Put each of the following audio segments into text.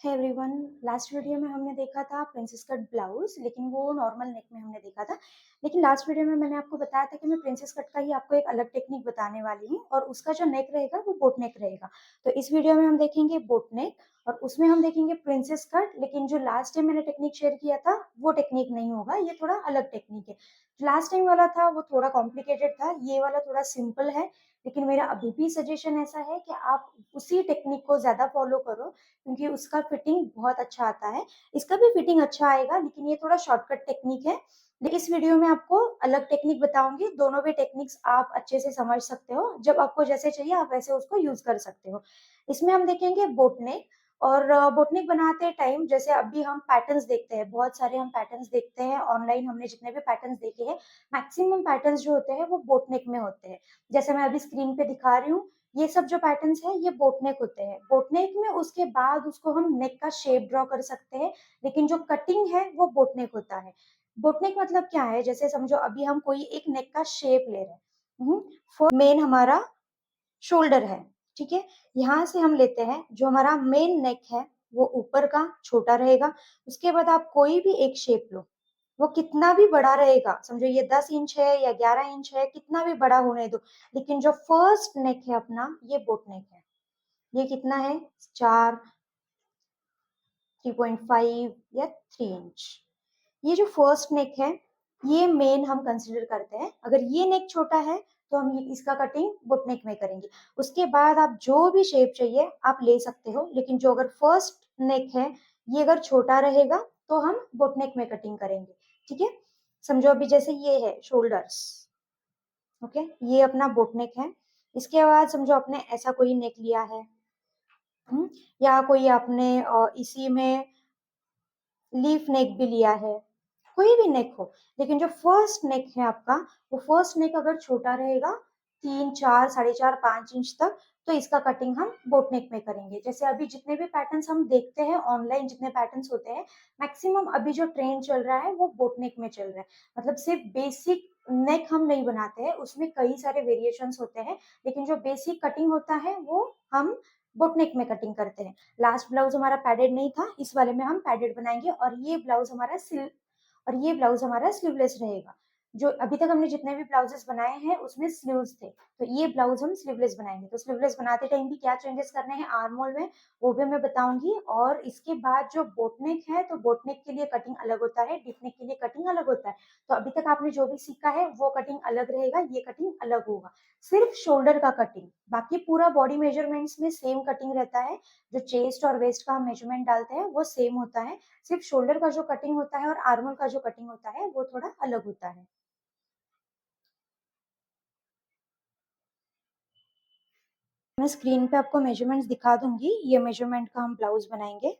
है everyone. Last video में हमने देखा था प्रिंसेस कट ब्लाउज, लेकिन वो नॉर्मल नेक में हमने देखा था। लेकिन लास्ट वीडियो में मैंने आपको बताया था कि मैं प्रिंसेस कट का ही आपको एक अलग टेक्निक बताने वाली हूँ और उसका जो नेक रहेगा वो बोट नेक रहेगा। तो इस वीडियो में हम देखेंगे बोट नेक और उसमें हम देखेंगे प्रिंसेस कट। लेकिन जो लास्ट टाइम मैंने टेक्निक शेयर किया था वो टेक्निक नहीं होगा, ये थोड़ा अलग टेक्निक है। लास्ट टाइम वाला था वो थोड़ा कॉम्प्लिकेटेड था, ये वाला थोड़ा सिंपल है। लेकिन मेरा अभी भी सजेशन ऐसा है कि आप उसी टेक्निक को ज्यादा फॉलो करो, क्योंकि उसका फिटिंग बहुत अच्छा आता है। इसका भी फिटिंग अच्छा आएगा, लेकिन ये थोड़ा शॉर्टकट टेक्निक है। लेकिन इस वीडियो में आपको अलग टेक्निक बताऊंगी, दोनों भी टेक्निक्स आप अच्छे से समझ सकते हो। जब आपको जैसे चाहिए आप वैसे उसको यूज कर सकते हो। इसमें हम देखेंगे बोटनेक। और बोटनेक बनाते टाइम जैसे अभी हम पैटर्न्स देखते हैं, बहुत सारे हम पैटर्न्स देखते हैं ऑनलाइन। हमने जितने भी पैटर्न्स देखे हैं, मैक्सिमम पैटर्न्स जो होते हैं वो बोटनेक में होते हैं। जैसे मैं अभी स्क्रीन पे दिखा रही हूँ, ये सब जो पैटर्न्स है ये बोटनेक होते हैं। बोटनेक में उसके बाद उसको हम नेक का शेप ड्रॉ कर सकते हैं, लेकिन जो कटिंग है वो बोटनेक होता है। बोटनेक मतलब क्या है, जैसे समझो अभी हम कोई एक नेक का शेप ले रहे हैं। मेन हमारा शोल्डर है, ठीक है। यहाँ से हम लेते हैं जो हमारा मेन नेक है वो ऊपर का छोटा रहेगा। उसके बाद आप कोई भी एक शेप लो, वो कितना भी बड़ा रहेगा, समझो ये 10 इंच है या 11 इंच है, कितना भी बड़ा होने दो। लेकिन जो फर्स्ट नेक है अपना ये बोट नेक है। ये कितना है, 4, 3.5 या 3 इंच। ये जो फर्स्ट नेक है ये मेन हम कंसिडर करते हैं। अगर ये नेक छोटा है तो हम इसका कटिंग बोट नेक में करेंगे। उसके बाद आप जो भी शेप चाहिए आप ले सकते हो, लेकिन जो अगर फर्स्ट नेक है ये अगर छोटा रहेगा तो हम बोट नेक में कटिंग करेंगे, ठीक है। समझो अभी जैसे ये है शोल्डर्स, ओके, ये अपना बोट नेक है। इसके बाद समझो आपने ऐसा कोई नेक लिया है, या कोई आपने इसी में लीफ नेक भी लिया है, कोई भी नेक हो। लेकिन जो फर्स्ट नेक है आपका, वो फर्स्ट नेक अगर छोटा रहेगा 3, 4, 4.5, 5 इंच तक, तो इसका कटिंग हम बोट नेक में करेंगे। जैसे अभी जितने भी पैटर्न्स हम देखते हैं ऑनलाइन, जितने पैटर्न्स होते हैं मैक्सिमम अभी जो ट्रेंड चल रहा है वो बोट नेक में चल रहा है। मतलब सिर्फ बेसिक नेक हम नहीं बनाते हैं, उसमें कई सारे वेरिएशंस होते हैं, लेकिन जो बेसिक कटिंग होता है वो हम बोट नेक में कटिंग करते हैं। लास्ट ब्लाउज हमारा पैडेड नहीं था, इस वाले में हम पैडेड बनाएंगे। और ये ब्लाउज हमारा स्लीवलेस रहेगा। जो अभी तक हमने जितने भी ब्लाउजेस बनाए हैं उसमें स्लीव्स थे, तो ये ब्लाउज हम स्लीवलेस बनाएंगे। तो स्लीवलेस बनाते टाइम भी क्या चेंजेस करने हैं आर्म होल में, वो भी मैं बताऊंगी। और इसके बाद जो बोटनेक है, तो बोटनेक के लिए कटिंग अलग होता है, डिपनेक के लिए कटिंग अलग होता है। तो अभी तक आपने जो भी सीखा है वो कटिंग अलग रहेगा, ये कटिंग अलग होगा। सिर्फ शोल्डर का कटिंग, बाकी पूरा बॉडी मेजरमेंट्स में सेम कटिंग रहता है। जो चेस्ट और वेस्ट का हम मेजरमेंट डालते हैं वो सेम होता है। सिर्फ शोल्डर का जो कटिंग होता है और आर्मल का जो कटिंग होता है वो थोड़ा अलग होता है। मैं स्क्रीन पे आपको मेजरमेंट्स दिखा दूंगी, ये मेजरमेंट का हम ब्लाउज बनाएंगे।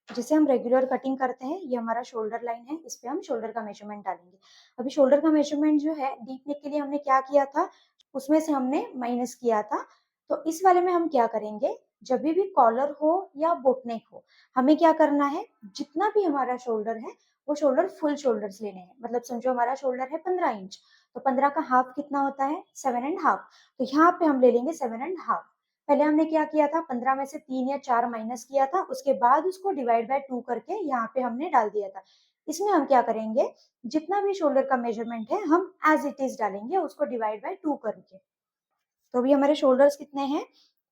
जिसे हम रेगुलर कटिंग करते हैं, ये हमारा शोल्डर लाइन है, इस पे हम शोल्डर का मेजरमेंट डालेंगे। अभी शोल्डर का मेजरमेंट जो है डीप नेक के लिए हमने क्या किया था, उसमें से हमने माइनस किया था। तो इस वाले में हम क्या करेंगे, जब भी कॉलर हो या बोटनेक हो, हमें क्या करना है, जितना भी हमारा शोल्डर है वो शोल्डर फुल शोल्डर्स लेने हैं। मतलब समझो हमारा शोल्डर है 15 इंच, तो 15 का हाफ कितना होता है, 7.5। तो यहाँ पे हम ले लेंगे 7.5। पहले हमने क्या किया था, 15 में से 3 या 4 माइनस किया था, उसके बाद उसको डिवाइड बाय 2 करके यहाँ पे हमने डाल दिया था। इसमें हम क्या करेंगे, जितना भी शोल्डर का मेजरमेंट है हम एज इट इज डालेंगे उसको डिवाइड बाय 2 करके। तो अभी हमारे शोल्डर्स कितने हैं,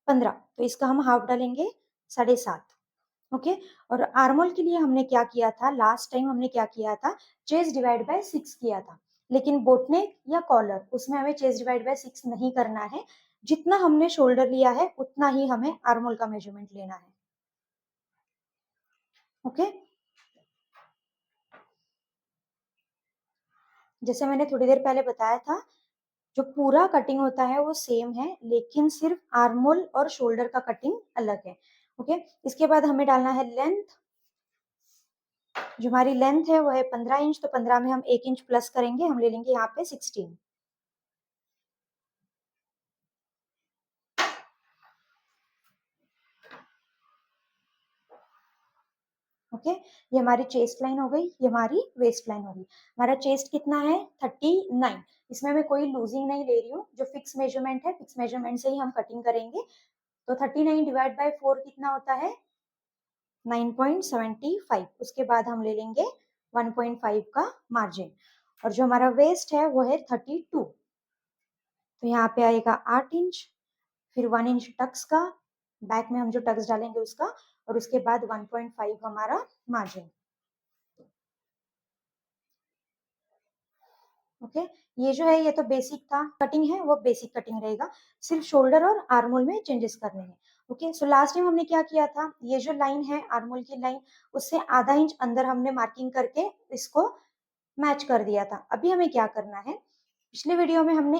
15, तो इसका हम हाफ डालेंगे, 7.5। ओके। और आर्मोल के लिए हमने क्या किया था, लास्ट टाइम हमने क्या किया था, चेस्ट डिवाइड बाय 6 किया था। लेकिन बोटनेक या कॉलर उसमें हमें चेस्ट डिवाइड बाय 6 नहीं करना है। जितना हमने शोल्डर लिया है उतना ही हमें आर्मोल का मेजरमेंट लेना है। ओके। जैसे मैंने थोड़ी देर पहले बताया था, जो पूरा कटिंग होता है वो सेम है, लेकिन सिर्फ आर्मोल और शोल्डर का कटिंग अलग है। ओके। इसके बाद हमें डालना है लेंथ। जो हमारी लेंथ है वो है 15 इंच, तो 15 में हम 1 इंच प्लस करेंगे, हम ले लेंगे यहाँ पे 16। ओके। ये हमारी चेस्ट लाइन हो गई, ये हमारी वेस्ट लाइन हो गई। हमारा चेस्ट कितना है, 39। इसमें मैं कोई लूजिंग नहीं ले रही हूँ, जो फिक्स मेजरमेंट है फिक्स मेजरमेंट से ही हम कटिंग करेंगे। तो 39 डिवाइड बाय 4 कितना होता है 9.75। उसके बाद हम ले लेंगे 1.5 का मार्जिन, और जो हमारा वेस्ट है वो है 32। तो यहाँ पे आएगा 8 इंच, फिर 1 इंच टक्स का, बैक में हम जो टक्स डालेंगे उसका, और उसके बाद 1.5 हमारा मार्जिन। ओके, ये जो है ये तो बेसिक था, कटिंग है वो बेसिक कटिंग रहेगा, सिर्फ शोल्डर और आर्मोल में चेंजेस करने हैं। ओके, सो लास्ट टाइम हमने क्या किया था, ये जो लाइन है आर्मोल की लाइन, उससे आधा इंच अंदर हमने मार्किंग करके इसको मैच कर दिया था। अभी हमें क्या करना है, पिछले वीडियो में हमने,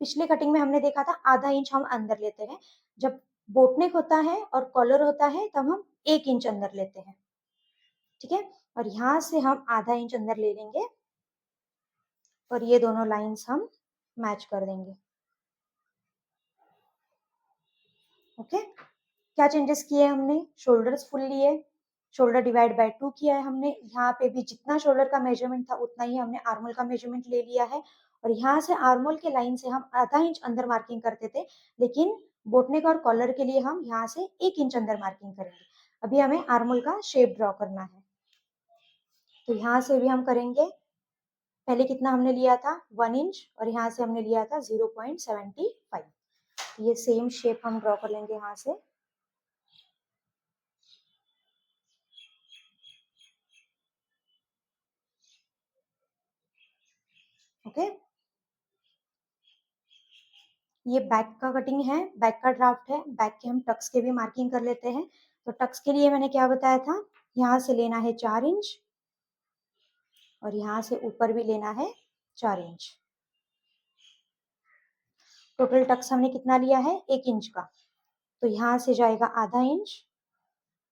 पिछले कटिंग में हमने देखा था आधा इंच हम अंदर लेते हैं, जब बोटनेक होता है और कॉलर होता है तब हम 1 इंच अंदर लेते हैं। ठीक है, और यहाँ से हम आधा इंच अंदर ले लेंगे और ये दोनों लाइंस हम मैच कर देंगे। ओके, क्या चेंजेस किए हमने, शोल्डर्स फुल लिए, शोल्डर डिवाइड बाय 2 किया है हमने, यहाँ पे भी जितना शोल्डर का मेजरमेंट था उतना ही हमने आर्मोल का मेजरमेंट ले लिया है, और यहाँ से आर्मोल के लाइन से हम आधा इंच अंदर मार्किंग करते थे, लेकिन बोटनेक और कॉलर के लिए हम यहाँ से 1 इंच अंदर मार्किंग करेंगे। अभी हमें आर्मोल का शेप ड्रॉ करना है, तो यहाँ से भी हम करेंगे, पहले कितना हमने लिया था 1 इंच, और यहाँ से हमने लिया था 0.75। ये सेम शेप हम ड्रॉ कर लेंगे यहाँ से। ओके, ये बैक का कटिंग है, बैक का ड्राफ्ट है, बैक के हम टक्स के भी मार्किंग कर लेते हैं। तो टक्स के लिए मैंने क्या बताया था, यहाँ से लेना है 4 इंच, और यहाँ से ऊपर भी लेना है 4 इंच। टोटल टक्स हमने कितना लिया है 1 इंच का, तो यहाँ से जाएगा आधा इंच,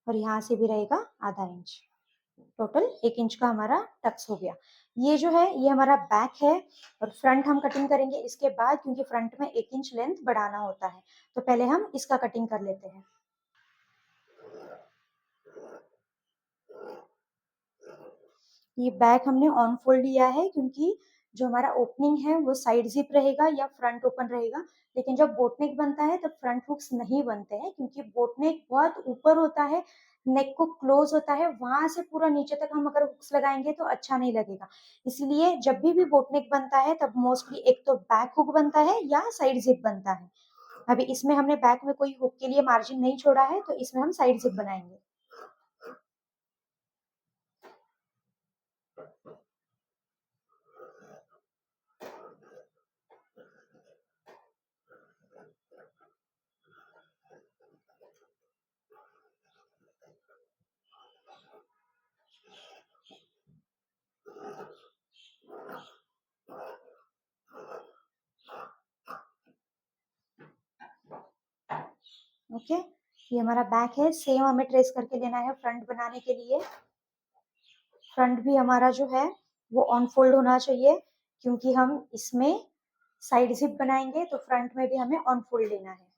और यहाँ से भी रहेगा आधा इंच, टोटल 1 इंच का हमारा टक्स हो गया। ये जो है ये हमारा बैक है, और फ्रंट हम कटिंग करेंगे इसके बाद, क्योंकि फ्रंट में 1 इंच लेंथ बढ़ाना होता है। तो पहले हम इसका कटिंग कर लेते हैं। ये बैक हमने ऑन फोल्ड लिया है, क्योंकि जो हमारा ओपनिंग है वो साइड जिप रहेगा या फ्रंट ओपन रहेगा, लेकिन जब बोटनेक बनता है तब फ्रंट हुक्स नहीं बनते हैं, क्योंकि बोटनेक बहुत ऊपर होता है, नेक को क्लोज होता है, वहां से पूरा नीचे तक हम अगर हुक्स लगाएंगे तो अच्छा नहीं लगेगा। इसलिए जब भी बोटनेक बनता है तब मोस्टली एक तो बैक हुक बनता है या साइड जिप बनता है। अभी इसमें हमने बैक में कोई हुक के लिए मार्जिन नहीं छोड़ा है, तो इसमें हम साइड जिप बनाएंगे। ओके, ये हमारा बैक है, सेम हमें ट्रेस करके लेना है फ्रंट बनाने के लिए। फ्रंट भी हमारा जो है वो ऑन फोल्ड होना चाहिए, क्योंकि हम इसमें साइड जिप बनाएंगे, तो फ्रंट में भी हमें ऑन फोल्ड लेना है।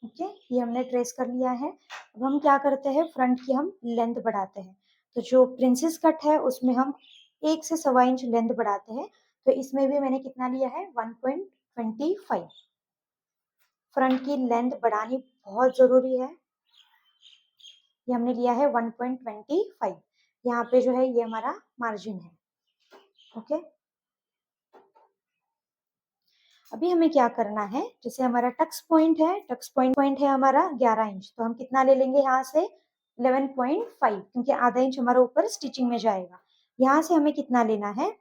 ओके, ये हमने ट्रेस कर लिया है। अब हम क्या करते हैं, फ्रंट की हम लेंथ बढ़ाते हैं। तो जो प्रिंसेस कट है उसमें हम 1 से 1.25 इंच लेंथ बढ़ाते हैं, तो इसमें भी मैंने कितना लिया है 1.25। फ्रंट की लेंथ बढ़ानी बहुत जरूरी है। ये हमने लिया है 1.25, यहाँ पे जो है ये हमारा मार्जिन है। ओके। अभी हमें क्या करना है, जैसे हमारा टक्स पॉइंट है हमारा 11 इंच, तो हम कितना ले लेंगे यहाँ से 11.5, क्योंकि आधा इंच हमारा ऊपर स्टिचिंग में जाएगा। यहाँ से हमें कितना लेना है,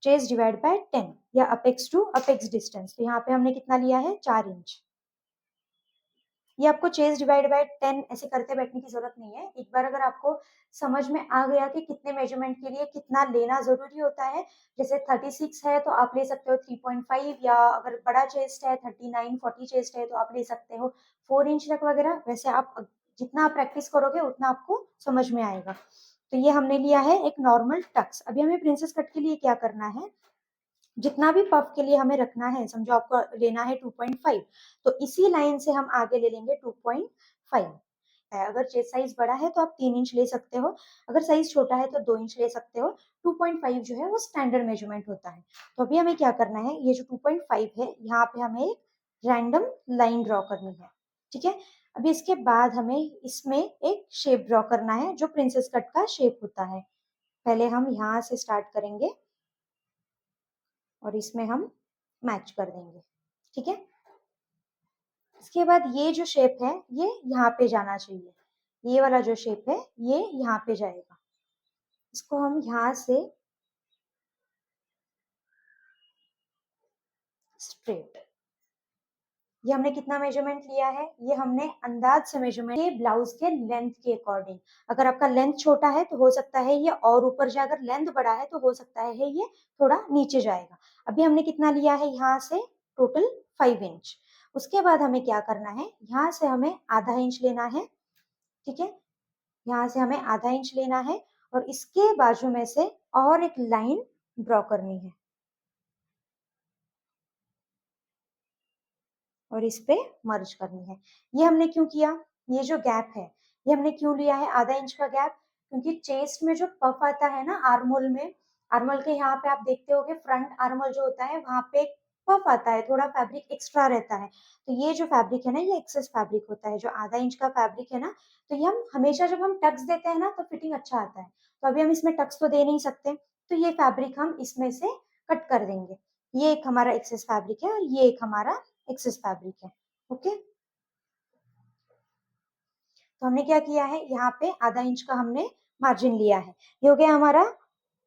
चेस्ट डिवाइड बाय 10 या अपेक्स टू अपेक्स डिस्टेंस, तो यहाँ पे हमने कितना लिया है 4 इंच। ये आपको चेस्ट डिवाइड बाय 10 ऐसे करते बैठने की जरूरत नहीं है। एक बार अगर आपको समझ में आ गया कि कितने मेजरमेंट के लिए कितना लेना जरूरी होता है, जैसे 36 है तो आप ले सकते हो 3.5, या अगर बड़ा चेस्ट है 39 40 चेस्ट है तो आप ले सकते हो 4 इंच तक वगैरह। वैसे आप जितना आप प्रैक्टिस करोगे उतना आपको समझ में आएगा। तो ये हमने लिया है एक नॉर्मल टक्स। अभी हमें प्रिंसेस कट के लिए क्या करना है, जितना भी पफ के लिए हमें रखना है, समझो आपको लेना है 2.5, तो इसी लाइन से हम आगे ले लेंगे 2.5 है। अगर चेस्ट साइज बड़ा है तो आप 3 इंच ले सकते हो, अगर साइज छोटा है तो 2 इंच ले सकते हो। 2.5 जो है वो स्टैंडर्ड मेजरमेंट होता है। तो अभी हमें क्या करना है, ये जो 2.5 है यहाँ पे हमें एक रैंडम लाइन ड्रॉ करनी है, ठीक है। अभी इसके बाद हमें इसमें एक शेप ड्रॉ करना है जो प्रिंसेस कट का शेप होता है। पहले हम यहाँ से स्टार्ट करेंगे और इसमें हम मैच कर देंगे, ठीक है। इसके बाद ये जो शेप है ये यहाँ पे जाना चाहिए, ये वाला जो शेप है ये यहाँ पे जाएगा। इसको हम यहाँ से स्ट्रेट, ये हमने कितना मेजरमेंट लिया है, ये हमने अंदाज से मेजरमेंट ये ब्लाउज के लेंथ के अकॉर्डिंग। अगर आपका लेंथ छोटा है तो हो सकता है ये और ऊपर जाए, अगर लेंथ बड़ा है तो हो सकता है ये थोड़ा नीचे जाएगा। अभी हमने कितना लिया है यहाँ से टोटल 5 इंच। उसके बाद हमें क्या करना है, यहाँ से हमें आधा इंच लेना है, ठीक है। यहाँ से हमें आधा इंच लेना है और इसके बाजू में से और एक लाइन ड्रॉ करनी है और इस पे मर्ज करनी है। ये हमने क्यों किया, ये जो गैप है ये हमने क्यों लिया है आधा इंच का गैप, क्योंकि चेस्ट में जो पफ आता है ना आर्मोल में, आर्मोल के यहाँ पे आप देखते होगे फ्रंट आर्मोल जो होता है वहां पे पफ आता है, थोड़ा फैब्रिक एक्स्ट्रा रहता है। तो ये जो फैब्रिक है ना ये एक्सेस फैब्रिक होता है, जो आधा इंच का फैब्रिक है ना, तो ये हम हमेशा जब हम टक्स देते हैं ना तो फिटिंग अच्छा आता है। तो अभी हम इसमें टक्स तो दे नहीं सकते, तो ये फैब्रिक हम इसमें से कट कर देंगे। ये एक हमारा एक्सेस फैब्रिक है और ये एक हमारा एक्सेस फैब्रिक है, ओके। तो हमने क्या किया है, यहाँ पे आधा इंच का हमने मार्जिन लिया है। ये हो गया हमारा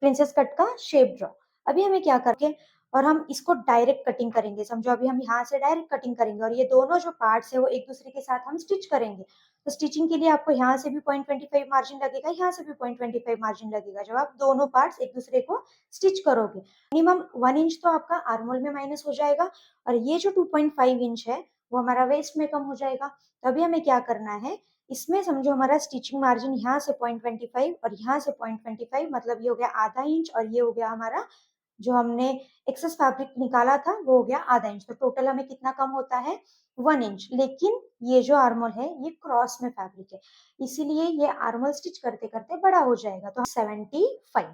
प्रिंसेस कट का शेप ड्रॉ। अभी हमें क्या करके और हम इसको डायरेक्ट कटिंग करेंगे, समझो अभी हम यहाँ से डायरेक्ट कटिंग करेंगे और ये दोनों जो पार्ट्स है वो एक दूसरे के साथ हम स्टिच करेंगे। तो स्टिचिंग के लिए आपको यहाँ से भी 0.25 मार्जिन लगेगा, यहाँ से भी 0.25 मार्जिन लगेगा जब आप दोनों पार्ट्स एक दूसरे को स्टिच करोगे। मिनिमम 1 इंच तो आपका आर्मोल में माइनस हो जाएगा और ये जो 2.5 इंच है वो हमारा वेस्ट में कम हो जाएगा। तो अभी हमें क्या करना है, इसमें समझो हमारा स्टिचिंग मार्जिन यहाँ से 0.25 और यहाँ से 0.25, मतलब ये हो गया आधा इंच और ये हो गया हमारा जो हमने एक्सेस फैब्रिक निकाला था वो हो गया आधा इंच। तो टोटल हमें कितना कम होता है 1 इंच। लेकिन ये जो आर्मोल है ये क्रॉस में फैब्रिक है, इसीलिए ये आर्मोल स्टिच करते करते बड़ा हो जाएगा। तो 75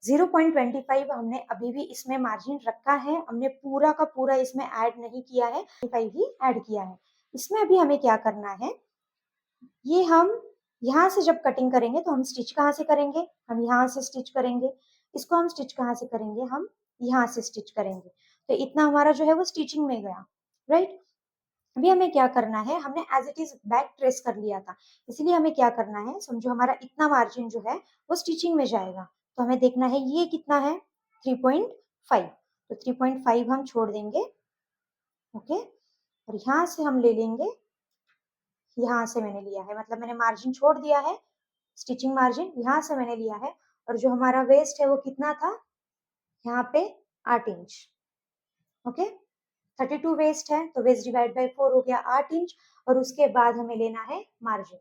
0.25 हमने अभी भी इसमें मार्जिन रखा है, हमने पूरा का पूरा इसमें ऐड नहीं किया है, 25 ही ऐड किया है। इसमें अभी हमें क्या करना है, ये हम यहाँ से जब कटिंग करेंगे तो हम स्टिच कहाँ से करेंगे, हम यहाँ से स्टिच करेंगे। इसको हम स्टिच कहाँ से करेंगे, हम यहाँ से स्टिच करेंगे। तो इतना हमारा जो है वो स्टिचिंग में गया, राइट। अभी हमें क्या करना है, हमने as it is back trace कर लिया था, इसलिए हमें क्या करना है, समझो हमारा इतना मार्जिन जो है वो स्टिचिंग में जाएगा। तो हमें देखना है ये कितना है 3.5, तो 3.5 हम छोड़ देंगे, ओके। और यहाँ से हम ले लेंगे, यहाँ से मैंने लिया है, मतलब मैंने मार्जिन छोड़ दिया है, स्टिचिंग मार्जिन यहाँ से मैंने लिया है। और जो हमारा वेस्ट है वो कितना था, यहाँ पे 8 इंच, ओके। 32 वेस्ट है तो वेस्ट डिवाइड बाय 4 हो गया 8 इंच। और उसके बाद हमें लेना है मार्जिन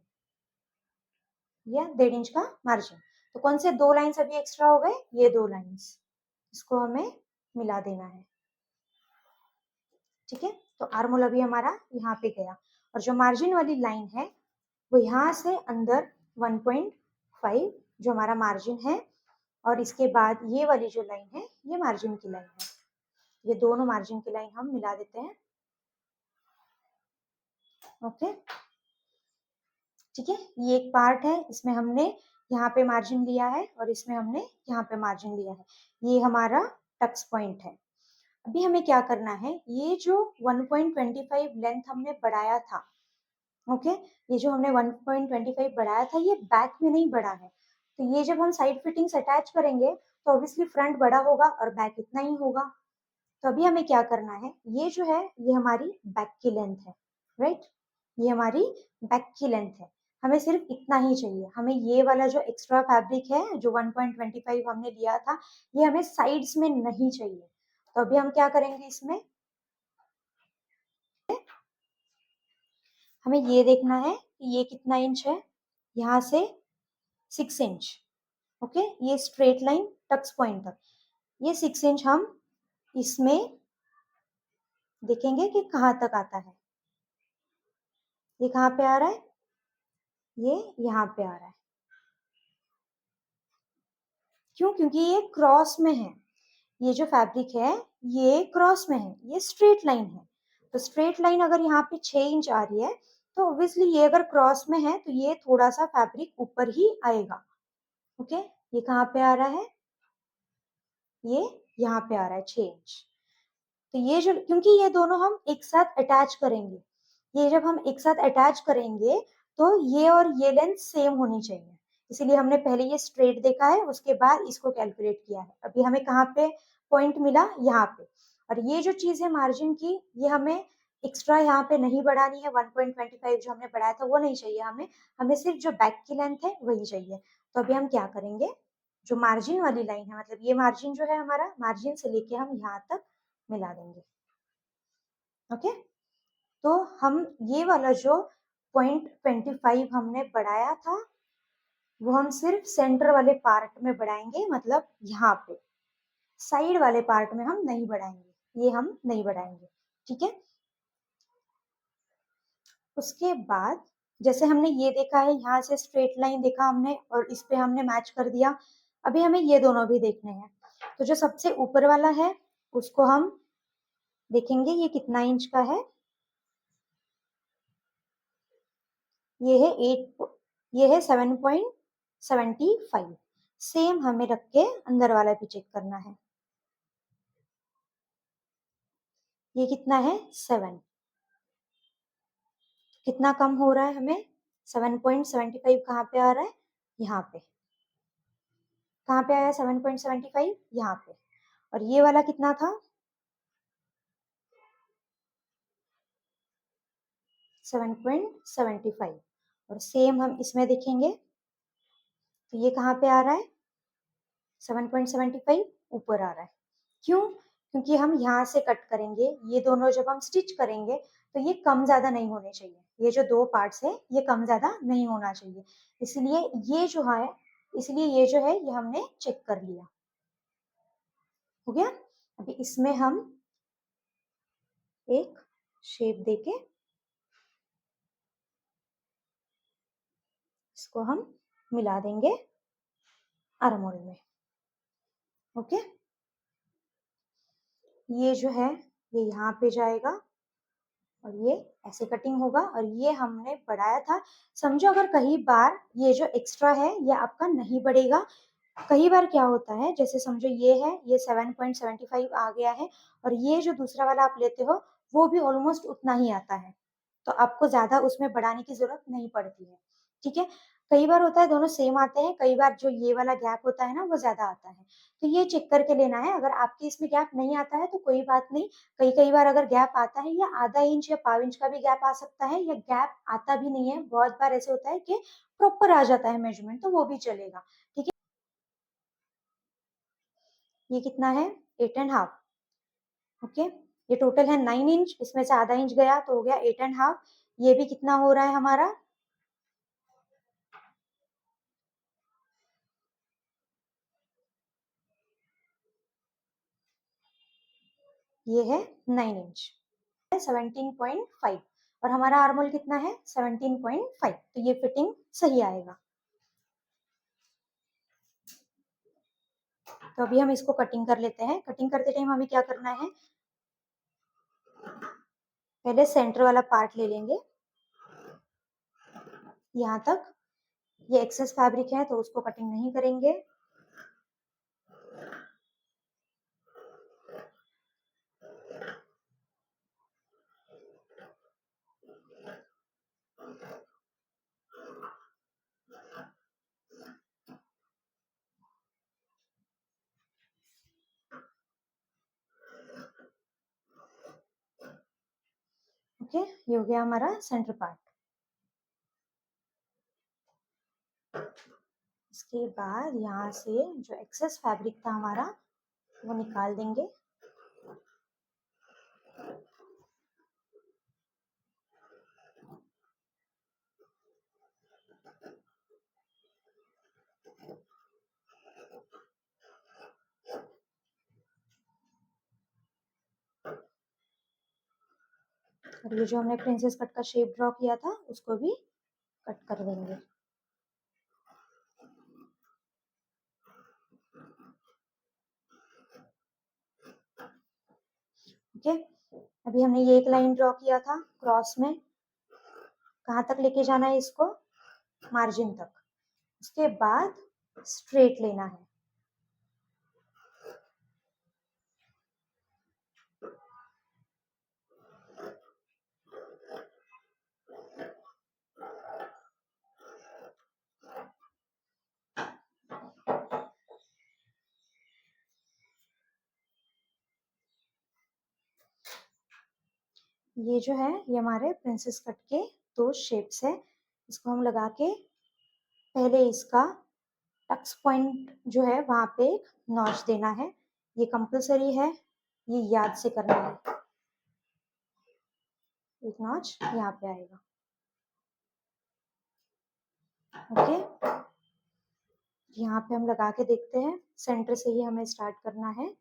या 1.5 इंच का मार्जिन। तो कौन से दो लाइंस अभी एक्स्ट्रा हो गए, ये दो लाइंस, इसको हमें मिला देना है, ठीक है। तो आर्मोल अभी हमारा यहाँ पे गया और जो मार्जिन वाली लाइन है वो यहाँ से अंदर 1.5 जो हमारा मार्जिन है, और इसके बाद ये वाली जो लाइन है ये मार्जिन की लाइन है, ये दोनों मार्जिन की लाइन हम मिला देते हैं, ओके, ठीक है। ये एक पार्ट है, इसमें हमने यहाँ पे मार्जिन लिया है और इसमें हमने यहाँ पे मार्जिन लिया है, ये हमारा टक्स पॉइंट है। अभी हमें क्या करना है, ये जो 1.25 लेंथ हमने बढ़ाया था, ओके, ये जो हमने 1.25 बढ़ाया था ये बैक में नहीं बढ़ा है, तो ये जब हम साइड फिटिंग्स अटैच करेंगे तो ऑब्वियसली फ्रंट बड़ा होगा और बैक इतना ही होगा। तो अभी हमें क्या करना है, ये जो है ये हमारी बैक की लेंथ है, राइट, ये हमारी बैक की लेंथ है, हमें सिर्फ इतना ही चाहिए, हमें ये वाला जो एक्स्ट्रा फैब्रिक है जो 1.25 हमने लिया था ये हमें साइड्स में नहीं चाहिए। तो अभी हम क्या करेंगे, इसमें हमें ये देखना है कि ये कितना इंच है, यहाँ से 6 इंच, ओके, ये स्ट्रेट लाइन टक्स पॉइंट तक, ये 6 इंच हम इसमें देखेंगे कि कहाँ तक आता है, ये कहाँ पे आ रहा है, ये यहाँ पे आ रहा है, क्यों, क्योंकि ये क्रॉस में है, ये जो फैब्रिक है ये क्रॉस में है, ये स्ट्रेट लाइन है, तो स्ट्रेट लाइन अगर यहाँ पे 6 इंच आ रही है तो ऑब्वियसली ये अगर क्रॉस में है तो ये थोड़ा सा फैब्रिक ऊपर ही आएगा, ओके, ये कहाँ पे आ रहा है, ये यहाँ पे आ रहा है 6 इंच। तो ये जो, क्योंकि ये दोनों हम एक साथ अटैच करेंगे, ये जब हम एक साथ अटैच करेंगे तो ये और ये लेंथ सेम होनी चाहिए, इसीलिए हमने पहले ये स्ट्रेट देखा है उसके बाद इसको कैलकुलेट किया है। अभी हमें कहाँ पे पॉइंट मिला, यहाँ पे, और ये जो चीज है मार्जिन की ये हमें एक्स्ट्रा यहाँ पे नहीं बढ़ानी है, 1.25 जो हमने बढ़ाया था वो नहीं चाहिए हमें, हमें सिर्फ जो बैक की लेंथ है वही चाहिए। तो अभी हम क्या करेंगे, जो मार्जिन वाली लाइन है, मतलब ये मार्जिन जो है हमारा, मार्जिन से लेके हम यहाँ तक मिला देंगे, ओके। तो हम ये वाला जो 0.25 हमने बढ़ाया था वो हम सिर्फ सेंटर वाले पार्ट में बढ़ाएंगे, मतलब यहाँ पे, साइड वाले पार्ट में हम नहीं बढ़ाएंगे, ये हम नहीं बढ़ाएंगे, ठीक है। उसके बाद जैसे हमने ये देखा है, यहाँ से स्ट्रेट लाइन देखा हमने और इस पे हमने मैच कर दिया, अभी हमें ये दोनों भी देखने हैं। तो जो सबसे ऊपर वाला है उसको हम देखेंगे ये कितना इंच का है, ये है 8, ये है 7.75, सेम हमें रख के अंदर वाला भी चेक करना है, ये कितना है 7, कितना कम हो रहा है हमें, 7.75 कहाँ पे आ रहा है, यहाँ पे, कहाँ पे आया 7.75, यहाँ पे, और ये वाला कितना था 7.75, और सेम हम इसमें देखेंगे तो ये कहाँ पे आ रहा है 7.75, ऊपर आ रहा है, क्यों, क्योंकि हम यहाँ से कट करेंगे, ये दोनों जब हम स्टिच करेंगे तो ये कम ज्यादा नहीं होने चाहिए, ये जो दो पार्ट्स है ये कम ज्यादा नहीं होना चाहिए, इसलिए ये जो है, इसलिए ये जो है ये हमने चेक कर लिया, हो गया। अभी इसमें हम एक शेप देके इसको हम मिला देंगे आर्म होल में, ओके, ये जो है ये यहाँ पे जाएगा और ये ऐसे कटिंग होगा, और ये हमने बढ़ाया था, समझो अगर कई बार ये जो एक्स्ट्रा है ये आपका नहीं बढ़ेगा, कई बार क्या होता है, जैसे समझो ये है, ये 7.75 आ गया है और ये जो दूसरा वाला आप लेते हो वो भी ऑलमोस्ट उतना ही आता है, तो आपको ज्यादा उसमें बढ़ाने की जरूरत नहीं पड़ती है, ठीक है। कई बार होता है दोनों सेम आते हैं, कई बार जो ये वाला गैप होता है ना वो ज्यादा आता है, तो ये चेक करके लेना है, अगर आपके इसमें गैप नहीं आता है तो कोई बात नहीं, कई कई बार अगर गैप आता है या आधा इंच या पाव इंच का भी गैप आ सकता है, या गैप आता भी नहीं है, बहुत बार ऐसे होता है कि प्रॉपर आ जाता है मेजरमेंट, तो वो भी चलेगा, ठीक है। ये कितना है 8.5, ओके, ये टोटल है 9 इंच, इसमें से आधा इंच गया तो हो गया 8.5, ये भी कितना हो रहा है हमारा, ये है 9 इंच, 17.5, और हमारा आर्मोल कितना है 17.5, तो ये फिटिंग सही आएगा। तो अभी हम इसको कटिंग कर लेते हैं, कटिंग करते टाइम हमें क्या करना है, पहले सेंटर वाला पार्ट ले लेंगे यहाँ तक, ये एक्सेस फैब्रिक है तो उसको कटिंग नहीं करेंगे। ओके, ये हो गया हमारा सेंटर पार्ट। इसके बाद यहाँ से जो एक्सेस फैब्रिक था हमारा वो निकाल देंगे। और ये जो हमने प्रिंसेस कट का शेप ड्रॉ किया था उसको भी कट कर देंगे। ओके, अभी हमने ये एक लाइन ड्रॉ किया था क्रॉस में, कहाँ तक लेके जाना है इसको, मार्जिन तक। उसके बाद स्ट्रेट लेना है। ये जो है ये हमारे प्रिंसेस कट के दो शेप्स है। इसको हम लगा के पहले इसका टक्स पॉइंट जो है वहां पे एक नॉच देना है। ये कंपलसरी है, ये याद से करना है। एक नॉच यहाँ पे आएगा। ओके, यहाँ पे हम लगा के देखते हैं। सेंटर से ही हमें स्टार्ट करना है।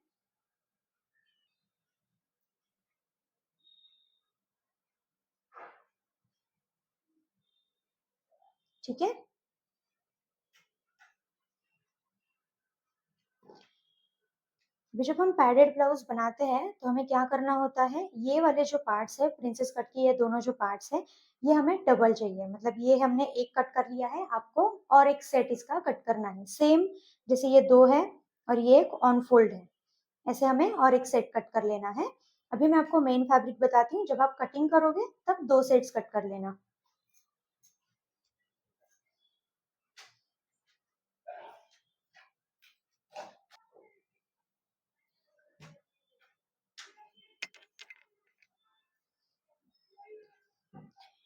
ठीक है, अभी जब हम पैडेड ब्लाउज बनाते हैं तो हमें क्या करना होता है, ये वाले जो पार्ट्स है प्रिंसेस कट के, ये दोनों जो पार्ट्स है ये हमें डबल चाहिए। मतलब ये हमने एक कट कर लिया है, आपको और एक सेट इसका कट करना है। सेम जैसे ये दो है और ये एक ऑन फोल्ड है, ऐसे हमें और एक सेट कट कर लेना है। अभी मैं आपको मेन फैब्रिक बताती हूँ, जब आप कटिंग करोगे तब दो सेट्स कट कर लेना।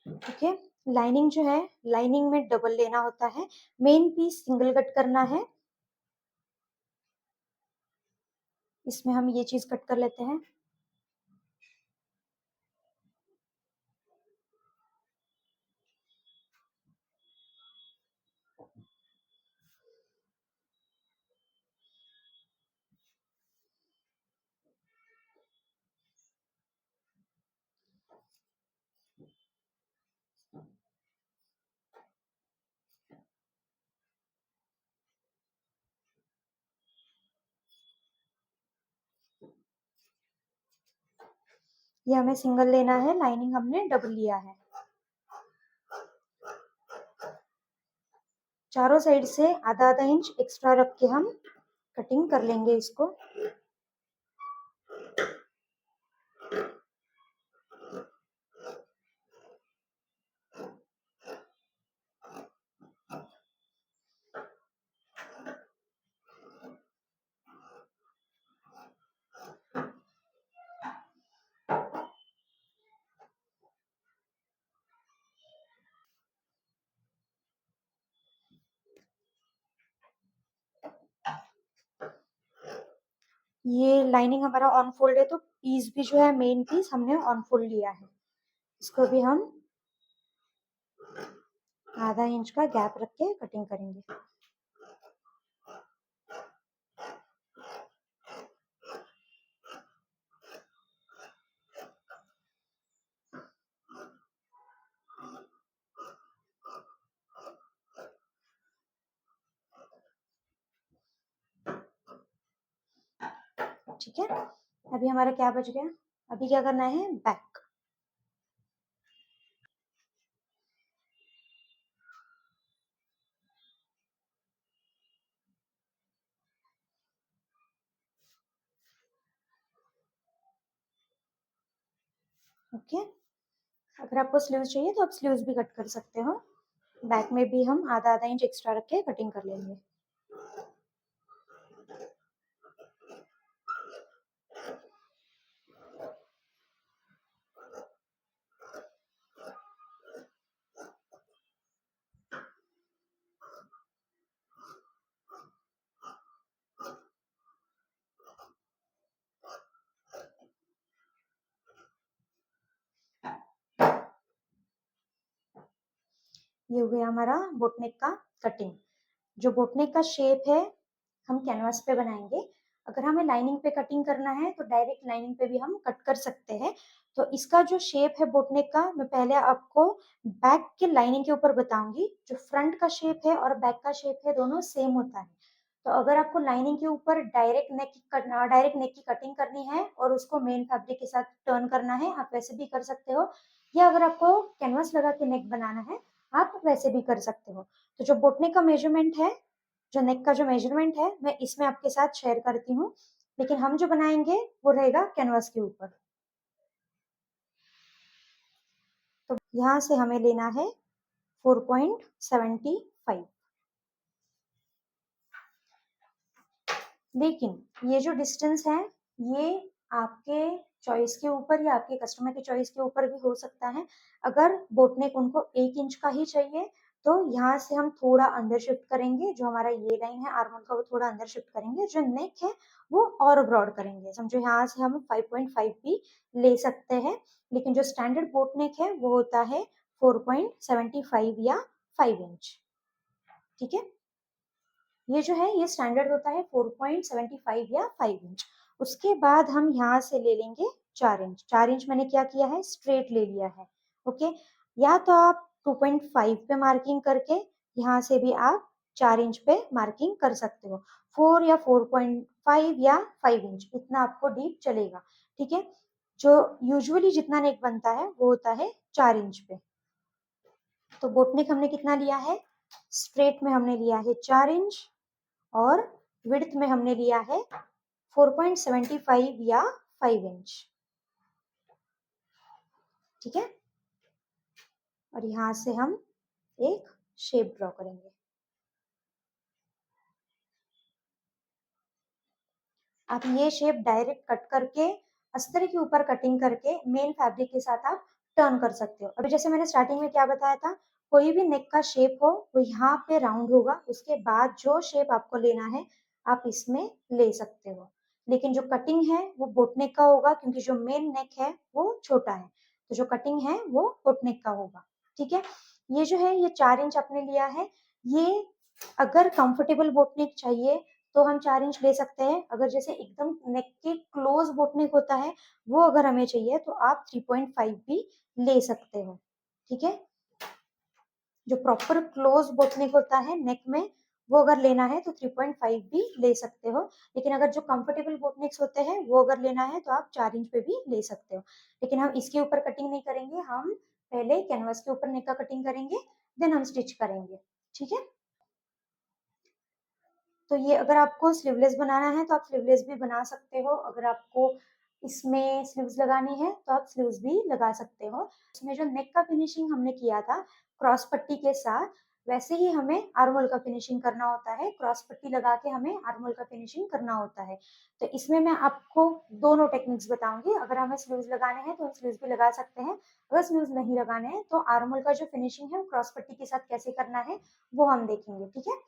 ठीक है, लाइनिंग जो है, लाइनिंग में डबल लेना होता है। मेन पीस सिंगल कट करना है। इसमें हम ये चीज कट कर लेते हैं। ये हमें सिंगल लेना है, लाइनिंग हमने डबल लिया है। चारों साइड से आधा आधा इंच एक्स्ट्रा रख के हम कटिंग कर लेंगे इसको। ये लाइनिंग हमारा ऑन फोल्ड है तो पीस भी जो है मेन पीस हमने ऑन फोल्ड लिया है। इसको भी हम आधा इंच का गैप रख के कटिंग करेंगे। ठीक है, अभी हमारा क्या बच गया, अभी क्या करना है, बैक। ओके। अगर आपको स्लीव्स चाहिए तो आप स्लीव्स भी कट कर सकते हो। बैक में भी हम आधा आधा इंच एक्स्ट्रा रख के कटिंग कर लेंगे। ये हो गया हमारा बोटनेक का कटिंग। जो बोटनेक का शेप है हम कैनवास पे बनाएंगे। अगर हमें लाइनिंग पे कटिंग करना है तो डायरेक्ट लाइनिंग पे भी हम कट कर सकते हैं। तो इसका जो शेप है बोटनेक का, मैं पहले आपको बैक के लाइनिंग के ऊपर बताऊंगी। जो फ्रंट का शेप है और बैक का शेप है दोनों सेम होता है। तो अगर आपको लाइनिंग के ऊपर डायरेक्ट नेक की कटिंग करनी है और उसको मेन फैब्रिक के साथ टर्न करना है, आप वैसे भी कर सकते हो। या अगर आपको कैनवास लगा के नेक बनाना है, आप वैसे भी कर सकते हो। तो जो बोटनेक का मेजरमेंट है, जो नेक का जो मेजरमेंट है, मैं इसमें आपके साथ शेयर करती हूँ। लेकिन हम जो बनाएंगे वो रहेगा कैनवास के ऊपर। तो यहाँ से हमें लेना है 4.75। लेकिन ये जो डिस्टेंस है ये आपके चॉइस के ऊपर या आपके कस्टमर के चॉइस के ऊपर भी हो सकता है। अगर बोटनेक उनको 1 इंच का ही चाहिए तो यहाँ से हम थोड़ा अंदर शिफ्ट करेंगे। जो हमारा ये लाइन है आर्मोल का वो थोड़ा अंदर शिफ्ट करेंगे। जो नेक है वो और ब्रॉड करेंगे। समझो यहाँ से हम 5.5 भी ले सकते हैं। लेकिन जो स्टैंडर्ड बोटनेक है वो होता है 4.75 या 5 इंच। ठीक है। ये जो है ये स्टैंडर्ड होता है 4.75 या 5 इंच। उसके बाद हम यहाँ से ले लेंगे 4 इंच। 4 इंच मैंने क्या किया है, स्ट्रेट ले लिया है। ओके। या तो आप 2.5 पे मार्किंग करके यहाँ से भी आप 4 इंच पे मार्किंग कर सकते हो। 4 या 4.5 या 5 इंच इतना आपको डीप चलेगा। ठीक है। जो यूजुअली जितना नेक बनता है वो होता है 4 इंच पे। तो बोटनेक हमने कितना लिया है, स्ट्रेट में हमने लिया है 4 इंच और विड्थ में हमने लिया है 4.75 या 5 इंच। ठीक है। और यहां से हम एक शेप ड्रॉ करेंगे। आप ये शेप डायरेक्ट कट करके अस्तर के ऊपर कटिंग करके मेन फैब्रिक के साथ आप टर्न कर सकते हो। अभी जैसे मैंने स्टार्टिंग में क्या बताया था, कोई भी नेक का शेप हो वो यहाँ पे राउंड होगा। उसके बाद जो शेप आपको लेना है आप इसमें ले सकते हो। लेकिन जो कटिंग है वो बोटनेक का होगा क्योंकि जो मेन नेक है वो छोटा है। तो जो कटिंग है वो बोटनेक का होगा। ठीक है। ये जो है ये 4 इंच आपने लिया है। ये अगर कंफर्टेबल बोटनेक चाहिए तो हम 4 इंच ले सकते हैं। अगर जैसे एकदम नेक के क्लोज बोटनेक होता है वो अगर हमें चाहिए तो आप 3.5 भी ले सकते हो। ठीक है। जो प्रॉपर क्लोज बोटनेक होता है नेक में वो अगर लेना है तो 3.5 भी ले सकते हो। लेकिन अगर जो कंफर्टेबल बोटनेक्स होते हैं वो अगर लेना है तो आप 4 इंच पे भी ले सकते हो। लेकिन हम इसके ऊपर कटिंग नहीं करेंगे, हम पहले कैनवास के ऊपर नेक का कटिंग करेंगे, देन हम स्टिच करेंगे। ठीक है। तो ये अगर आपको स्लीवलेस बनाना है तो आप स्लीवलेस भी बना सकते हो। अगर आपको इसमें स्लीव्स लगानी है तो आप स्लीव्स भी लगा सकते हो। इसमें जो नेक का फिनिशिंग हमने किया था क्रॉस पट्टी के साथ, वैसे ही हमें आर्मोल का फिनिशिंग करना होता है। क्रॉस पट्टी लगा के हमें आर्मोल का फिनिशिंग करना होता है। तो इसमें मैं आपको दोनों टेक्निक्स बताऊंगी। अगर हमें स्लीव्स लगाने हैं तो हम स्लीव्स भी लगा सकते हैं। अगर स्लीव्स नहीं लगाने हैं तो आर्मोल का जो फिनिशिंग है क्रॉस पट्टी के साथ कैसे करना है वो हम देखेंगे। ठीक है।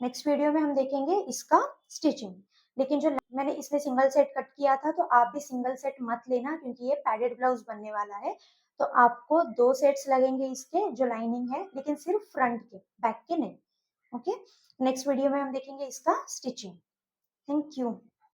नेक्स्ट वीडियो में हम देखेंगे इसका स्टिचिंग। लेकिन जो मैंने इसमें सिंगल सेट कट किया था तो आप भी सिंगल सेट मत लेना क्योंकि ये पैडेड ब्लाउज बनने वाला है। तो आपको 2 सेट्स लगेंगे इसके जो लाइनिंग है, लेकिन सिर्फ फ्रंट के, बैक के नहीं। ओके। नेक्स्ट वीडियो में हम देखेंगे इसका स्टिचिंग। Thank you.